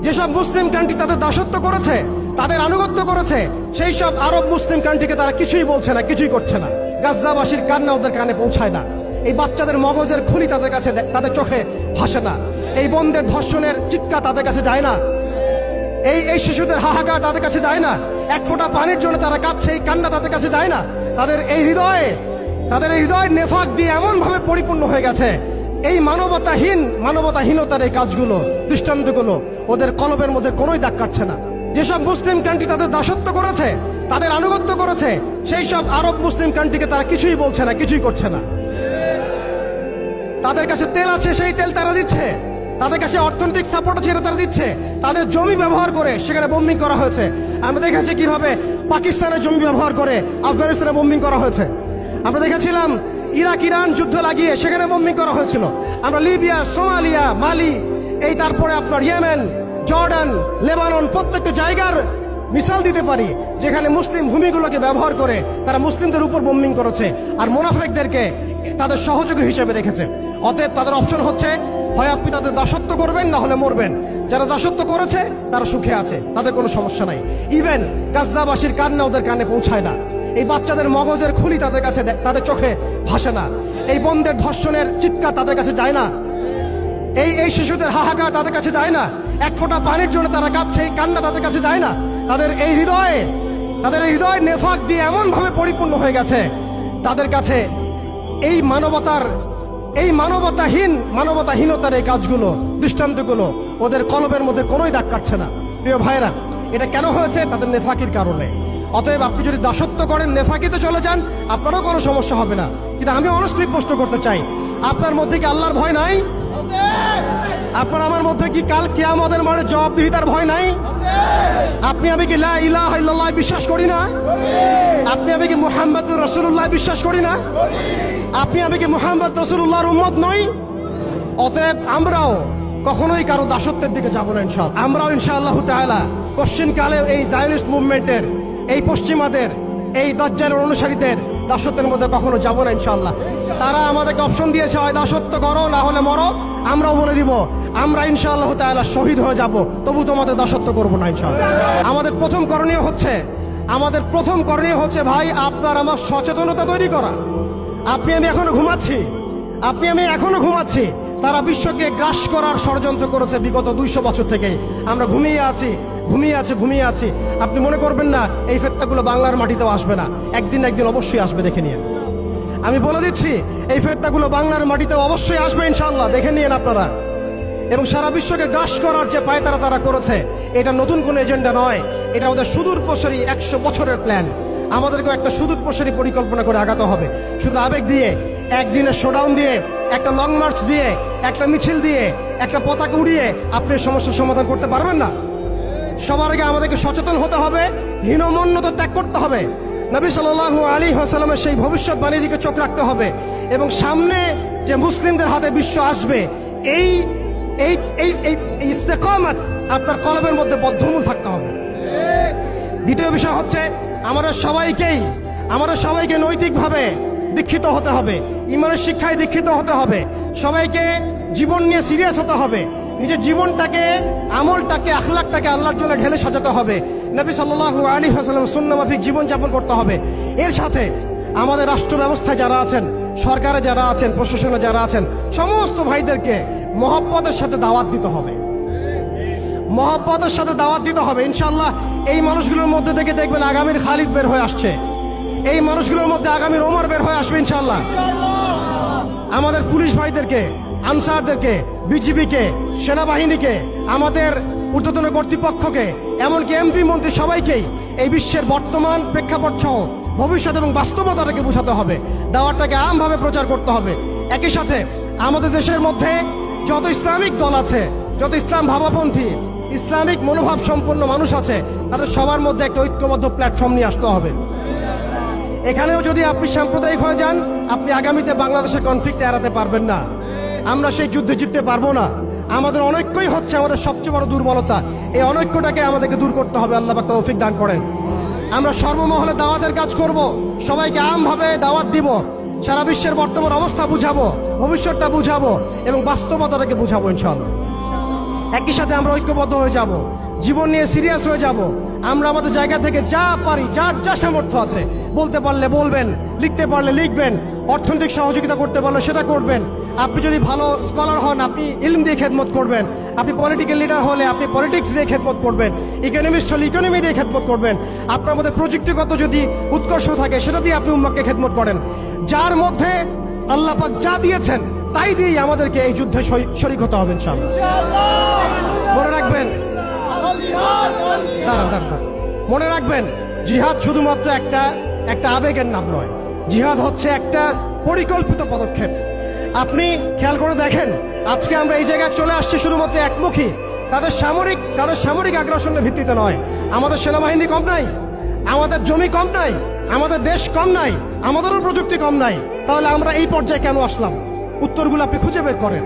যেসব মুসলিম কান্ট্রি তাদের দাসত্ব করেছে, তাদের আনুগত্য করেছে, সেই সব আরব মুসলিম কান্ট্রিকে তারা কিছুই বলছে না, কিছুই করছে না। গাজ্জাবাসীর কান্না ওদের কানে পৌঁছায় না। এই বাচ্চাদের মগজের খুলি তাদের কাছে, তাদের চোখে ভাসে না। এই বোনদের ধর্ষণের চিৎকার তাদের কাছে যায় না। এই শিশুদের হাহাকার তাদের কাছে যায় না। এক ফোঁটা পানির জন্য তারা কাঁদছে, এই কান্না তাদের কাছে যায় না। তাদের এই হৃদয় নেফাক দিয়ে এমন ভাবে পরিপূর্ণ হয়ে গেছে। এই মানবতাহীনতার এই কাজগুলো, দৃষ্টান্তগুলো ওদের কলবের মধ্যে কোনোই দাগ কাটছে না। যেসব মুসলিম কান্ট্রি তাদের দাসত্ব করেছে, তাদের আনুগত্য করেছে, সেই সব আরব মুসলিম কান্ট্রিকে তারা কিছুই বলছে না, কিছুই করছে না। তাদের কাছে তেল আছে, সেই তেল তারা দিচ্ছে। তাদের কাছে অর্থনৈতিক সাপোর্ট আছে, এটা তারা দিচ্ছে। তাদের জমি ব্যবহার করে সেখানে বোম্বিং করা হয়েছে। আমরা দেখেছি কিভাবে পাকিস্তানের জমি ব্যবহার করে আফগানিস্তানে বোম্বিং করা হয়েছে। আমরা দেখেছিলাম ইরাক ইরান যুদ্ধ লাগিয়ে সেখানে বোম্বিং করা হয়েছিল। আমরা লিবিয়া, সোমালিয়া, মালি, এই তারপরে আপনার ইয়েমেন, জর্ডান, লেবানন, প্রত্যেকটা জায়গার মিসাল দিতে পারি যেখানে মুসলিম ভূমিগুলোকে ব্যবহার করে তারা মুসলিমদের উপর বোম্বিং করেছে আর মুনাফিকদেরকে তাদের সহযোগী হিসেবে রেখেছে। অতএব তাদের অপশন হচ্ছে, হয় আপনি তাদের দাসত্ব করবেন, না হলে মরবেন। যারা দাসত্ব করেছে তারা সুখে আছে, তাদের কোনো সমস্যা নাই। ইভেন গাজ্জাবাসীর কান্না ওদের কানে পৌঁছায় না। এই বাচ্চাদের মগজের খুলি তাদের কাছে, তাদের চোখে ভাসে না। এই বোনদের ধর্ষণের চিৎকার তাদের কাছে যায় না। এই শিশুদের হাহাকার তাদের কাছে যায় না। এক ফোঁটা পানির জন্য তারা কাঁদছে, এই কান্না তাদের কাছে যায় না। তাদের এই হৃদয় নেফাক দিয়ে এমন ভাবে পরিপূর্ণ হয়ে গেছে। তাদের কাছে এই মানবতাহীনতার এই কাজগুলো, দৃষ্টান্তগুলো ওদের কলবের মধ্যে কোনোই দাগ কাটছে না। প্রিয় ভাইরা, এটা কেন হয়েছে? তাদের নেফাকির কারণে। অতএব আপনি যদি দাসত্ব করেন, নেফাকিতে চলে যান, আপনারও কোনো সমস্যা হবে না। কিন্তু আমি অনেস্টলি প্রশ্ন করতে চাই, আপনার মধ্যে কি আল্লাহর ভয় নাই? আপনার আমার মধ্যে কি কাল কিয়ামতের মাঠে জবাবদিহিতার ভয় নাই? আপনি আমি কি লা ইলাহা ইল্লাল্লাহ বিশ্বাস করি না? আপনি আমি কি মুহাম্মদুর রাসূলুল্লাহ বিশ্বাস করি না? আপনি আমি কি মুহাম্মদ রাসূলুল্লাহর উম্মত নই? অতএব আমরাও কখনোই কারো দাসত্বের দিকে যাব না ইনশাআল্লাহ। আমরাও ইনশাআল্লাহ তাআলা পশ্চিমকালে এই জায়নিস্ট মুভমেন্টের, এই পশ্চিমাদের, এই দাজ্জালের অনুসারীদের দাসত্বের মধ্যে কখনো যাব না ইনশাআল্লাহ। তারা আমাদেরকে অপশন দিয়েছে, হয় দাসত্ব করো, না হলে মরো। আমরাও বলে দিব, আমরা ইনশাআল্লাহ তাআলা শহীদ হয়ে যাব, তবু তোমাদের দাসত্ব করবো না ইনশাআল্লাহ। আমাদের প্রথম করণীয় হচ্ছে ভাই, আপনার আমার সচেতনতা তৈরি করা। আপনি আমি এখনো ঘুমাচ্ছি। তারা বিশ্বকে গ্রাস করার ষড়যন্ত্র করেছে বিগত 200 বছর থেকে। আমরা ঘুমিয়ে আছি। আপনি মনে করবেন না এই ফেতনাগুলো বাংলার মাটিতেও আসবে না। একদিন অবশ্যই আসবে, দেখে নিন। আমি বলে দিচ্ছি, এই ফেতনাগুলো বাংলার মাটিতেও অবশ্যই আসবে ইনশাআল্লাহ, দেখে নিন আপনারা। এবং সারা বিশ্বকে গ্রাস করার যে পায়তারা তারা করেছে, এটা নতুন কোনো এজেন্ডা নয়, এটা ওদের সুদূরপ্রসারী 100 বছরের প্ল্যান। আমাদেরকেও একটা সুদূরপ্রসারী পরিকল্পনা করে আগাতে হবে। শুধু আবেগ দিয়ে, একদিনের শোডাউন দিয়ে, একটা লং মার্চ দিয়ে, একটা মিছিল দিয়ে, একটা পতাকা উড়িয়ে আপনি সমস্যার সমাধান করতে পারবেন না। সবার আগে আমাদেরকে সচেতন হতে হবে, হীনমন্যতা ত্যাগ করতে হবে। নবী সাল্লাল্লাহু আলাইহি ওয়াসাল্লামের সেই ভবিষ্যৎবাণীর দিকে চোখ রাখতে হবে এবং সামনে যে মুসলিমদের হাতে বিশ্ব আসবে, এই ইস্তেকামত আপনার কলবের মধ্যে বদ্ধমূল থাকতে হবে। দ্বিতীয় বিষয় হচ্ছে, আমাদের সবাইকে নৈতিকভাবে দীক্ষিত হতে হবে, ইমানের শিক্ষায় দীক্ষিত হতে হবে। সবাইকে জীবন নিয়ে সিরিয়াস হতে হবে। নিজের জীবনটাকে, আমলটাকে, আখলাকটাকে আল্লাহর জন্য ঢেলে সাজাতে হবে। নবী সাল্লাল্লাহু আলাইহি ওয়াসাল্লাম সুন্নাহ মাফিক জীবনযাপন করতে হবে। এর সাথে আমাদের রাষ্ট্র ব্যবস্থায় যারা আছেন, সরকারে যারা আছেন, প্রশাসনে যারা আছেন, সমস্ত ভাইদেরকে মহব্বতের সাথে দাওয়াত দিতে হবে। ইনশাআল্লাহ এই মানুষগুলোর মধ্যে থেকে দেখবেন আগামীর খালিদ বের হয়ে আসছে। এই মানুষগুলোর মধ্যে আগামীর ওমর বের হয়ে আসবে ইনশাআল্লাহ। আমাদের পুলিশ ভাইদেরকে, আনসারদেরকে, বিজিবিকে, সেনাবাহিনীকে, আমাদের ঊর্ধ্বতন কর্তৃপক্ষকে, এমনকি এমপি মন্ত্রী সবাইকেই এই বিশ্বের বর্তমান প্রেক্ষাপট সহ ভবিষ্যৎ এবং বাস্তবতাটাকে বোঝাতে হবে। দাওয়াতটাকে আমভাবে প্রচার করতে হবে। একই সাথে আমাদের দেশের মধ্যে যত ইসলামিক দল আছে, যত ইসলাম ভাবাপন্থী, ইসলামিক মনোভাব সম্পন্ন মানুষ আছে, তাদের সবার মধ্যে একটা ঐক্যবদ্ধ প্ল্যাটফর্ম নিয়ে আসতে হবে। এখানেও যদি আপনি সাম্প্রদায়িক হয়ে যান, আপনি আগামীতে বাংলাদেশের কনফ্লিক্ট এড়াতে পারবেন না। আমরা সেই যুদ্ধে জিততে পারবো না। আমাদের অনৈক্যই হচ্ছে আমাদের সবচেয়ে বড় দুর্বলতা। এই অনৈক্যটাকে আমাদেরকে দূর করতে হবে। আল্লাহ পাক তৌফিক দান করেন। আমরা সর্বমহলে দাওয়াতের কাজ করব, সবাইকে আমভাবে দাওয়াত দিব, সারা বিশ্বের বর্তমান অবস্থা বুঝাবো, ভবিষ্যৎটা বুঝাবো এবং বাস্তবতাটাকে বুঝাবো ইনশাআল্লাহ। একই সাথে আমরা ঐক্যবদ্ধ হয়ে যাব, জীবন নিয়ে সিরিয়াস হয়ে যাব। আমরা আমাদের জায়গা থেকে যা পারি, যার যা সামর্থ্য আছে, বলতে পারলে বলবেন, লিখতে পারলে লিখবেন, অর্থনৈতিক সহযোগিতা করতে পারলে সেটা করবেন। আপনি যদি ভালো স্কলার হন, আপনি ইলম দিয়ে খেদমত করবেন। আপনি পলিটিক্যাল লিডার হলে আপনি পলিটিক্স দিয়ে খেদমত করবেন। ইকোনমিস্ট হলে ইকোনমি দিয়ে খেদমত করবেন। আপনার মধ্যে প্রযুক্তিগত যদি উৎকর্ষ থাকে, সেটা দিয়ে আপনি উম্মাকে খেদমত করেন। যার মধ্যে আল্লাহ পাক যা দিয়েছেন তাই দিয়েই আমাদেরকে এই যুদ্ধে শরীক হতে হবে ইনশাআল্লাহ। মনে রাখবেন, দাঁড়ান, মনে রাখবেন, জিহাদ শুধুমাত্র একটা আবেগের নাম নয়। জিহাদ হচ্ছে একটা পরিকল্পিত পদক্ষেপ। আপনি খেয়াল করে দেখেন, আজকে আমরা এই জায়গায় চলে আসছি শুধুমাত্র একমুখী, তাদের সামরিক আগ্রাসনের ভিত্তিতে নয়। আমাদের সেনাবাহিনী কম নাই, আমাদের জমি কম নাই, আমাদের দেশ কম নাই, আমাদেরও প্রযুক্তি কম নাই। তাহলে আমরা এই পর্যায়ে কেন আসলাম? উত্তরগুলো আপনি খুঁজে বের করেন।